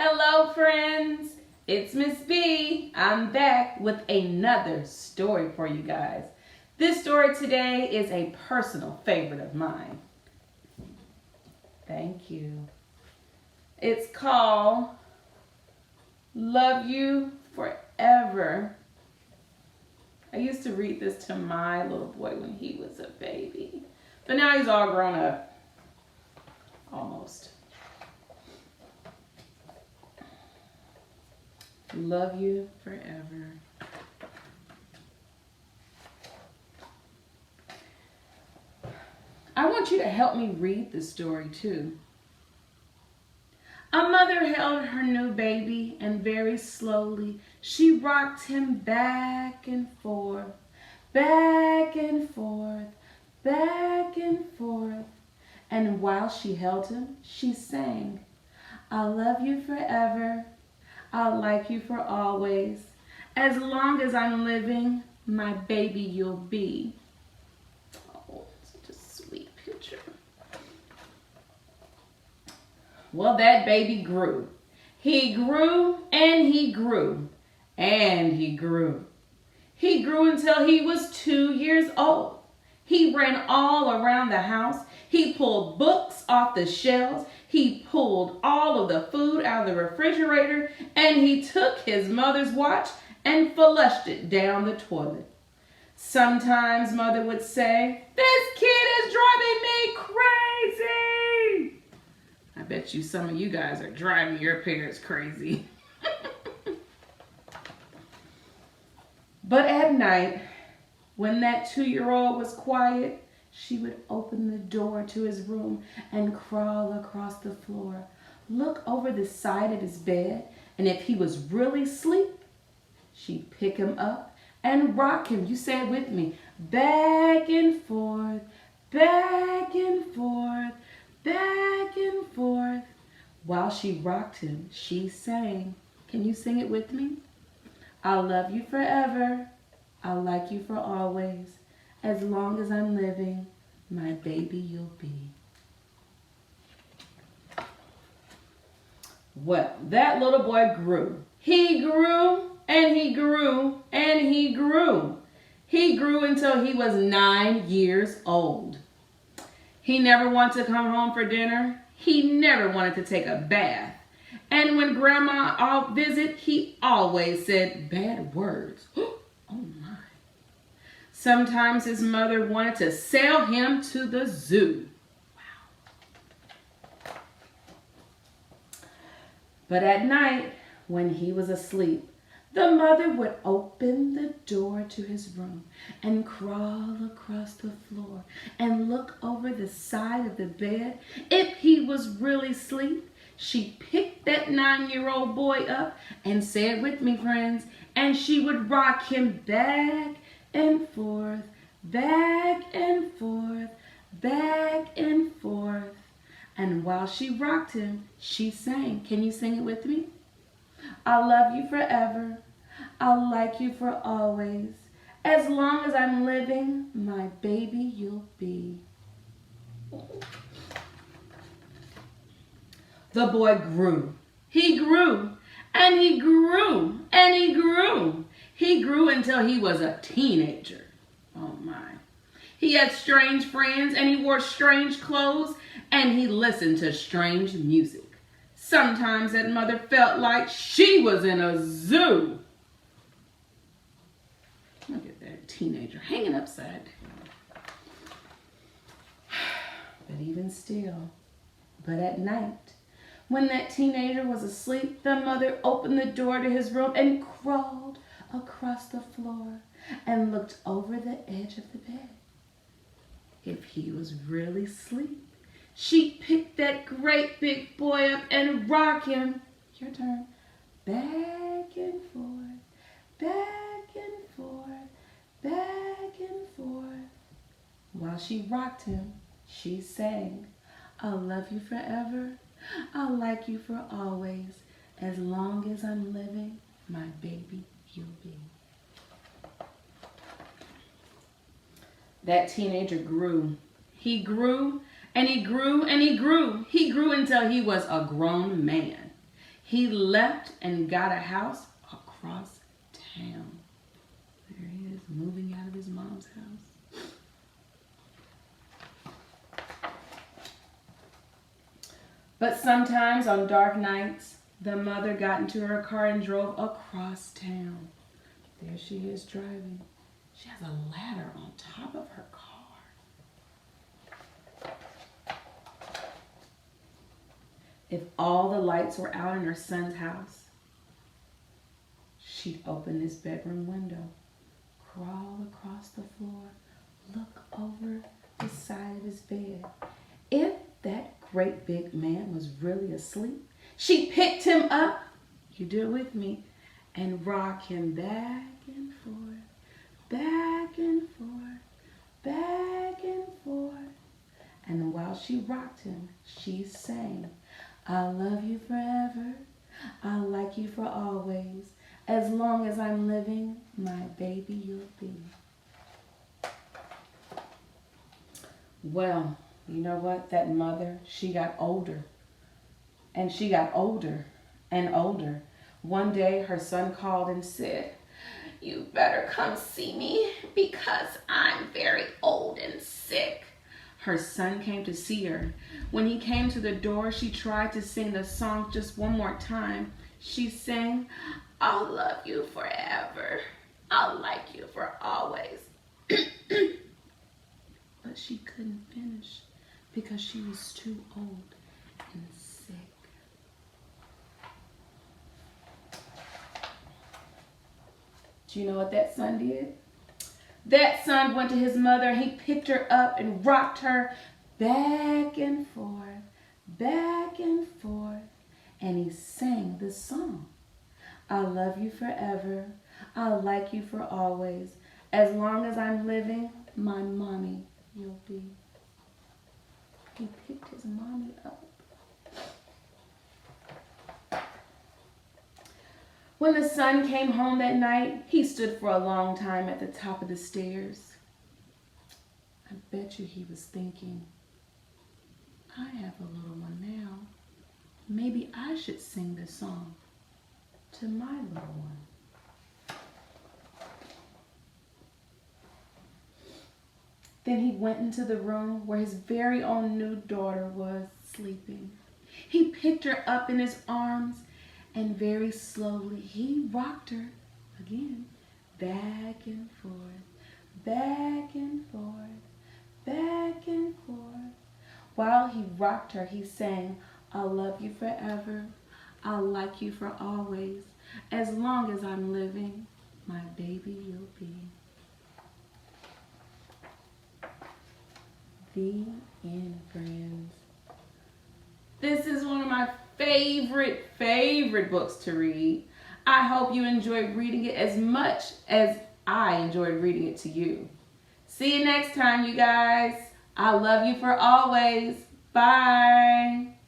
Hello friends, it's Mz.B. I'm back with another story for you guys. This story today is a personal favorite of mine. Thank you. It's called Love You Forever. I used to read this to my little boy when he was a baby, but now he's all grown up, almost. Love you forever. I want you to help me read the story too. A mother held her new baby and very slowly she rocked him back and forth, back and forth, back and forth. And while she held him, she sang, "I'll love you forever. I'll like you for always. As long as I'm living, my baby you'll be." Oh, such a sweet picture. Well, that baby grew. He grew and he grew and he grew. He grew until he was 2 years old. He ran all around the house. He pulled books off the shelves. He pulled all of the food out of the refrigerator, and he took his mother's watch and flushed it down the toilet. Sometimes mother would say, "This kid is driving me crazy." I bet you some of you guys are driving your parents crazy. But at night, when that 2-year-old was quiet, she would open the door to his room and crawl across the floor, look over the side of his bed, and if he was really asleep, she'd pick him up and rock him. You say it with me. Back and forth, back and forth, back and forth. While she rocked him, she sang. Can you sing it with me? I'll love you forever. I'll like you for always. As long as I'm living, my baby you'll be. Well, that little boy grew. He grew and he grew and he grew. He grew until he was 9 years old. He never wanted to come home for dinner. He never wanted to take a bath. And when Grandma visited, he always said bad words. Oh my. Sometimes his mother wanted to sell him to the zoo. Wow. But at night, when he was asleep, the mother would open the door to his room and crawl across the floor and look over the side of the bed. If he was really asleep, she picked that 9-year-old boy up and say it with me, friends, and she would rock him back and forth, back and forth, back and forth. And while she rocked him, she sang. Can you sing it with me? I'll love you forever. I'll like you for always. As long as I'm living, my baby you'll be. The boy grew. He grew and he grew and he grew. He grew until he was a teenager. Oh my. He had strange friends and he wore strange clothes and he listened to strange music. Sometimes that mother felt like she was in a zoo. Look at that teenager hanging upside down. But even still, but at night, when that teenager was asleep, the mother opened the door to his room and crawled across the floor and looked over the edge of the bed. If he was really asleep, she picked that great big boy up and rocked him. Your turn. Back and forth, back and forth, back and forth. While she rocked him, she sang, I'll love you forever. I'll like you for always. As long as I'm living, my baby you'll be. That teenager grew. He grew and he grew and he grew. He grew until he was a grown man. He left and got a house across town. There he is, moving out of his mom's house. But sometimes on dark nights, the mother got into her car and drove across town. There she is driving. She has a ladder on top of her car. If all the lights were out in her son's house, she'd open this bedroom window, crawl across the floor, look over the side of his bed. If that great big man was really asleep, she picked him up, you do it with me, and rock him back and forth, back and forth, back and forth. And while she rocked him, she sang, "I'll love you forever, I'll like you for always, as long as I'm living, my baby you'll be." Well, you know what? That mother, she got older. And she got older and older. One day her son called and said, "You better come see me because I'm very old and sick." Her son came to see her. When he came to the door, she tried to sing the song just one more time. She sang, "I'll love you forever. I'll like you for always." But she couldn't finish because she was too old and sick. Do you know what that son did? That son went to his mother. He picked her up and rocked her back and forth, back and forth. And he sang this song. "I'll love you forever. I'll like you for always. As long as I'm living, my mommy you'll be." He picked his mommy up. When the son came home that night, he stood for a long time at the top of the stairs. I bet you he was thinking, I have a little one now. Maybe I should sing this song to my little one. Then he went into the room where his very own new daughter was sleeping. He picked her up in his arms and very slowly he rocked her again, back and forth, back and forth, back and forth. While he rocked her, he sang, "I'll love you forever. I'll like you for always. As long as I'm living, my baby you'll be." The end, friends. This is one of my favorite books to read. I hope you enjoyed reading it as much as I enjoyed reading it to you. See you next time, you guys. I love you for always. Bye.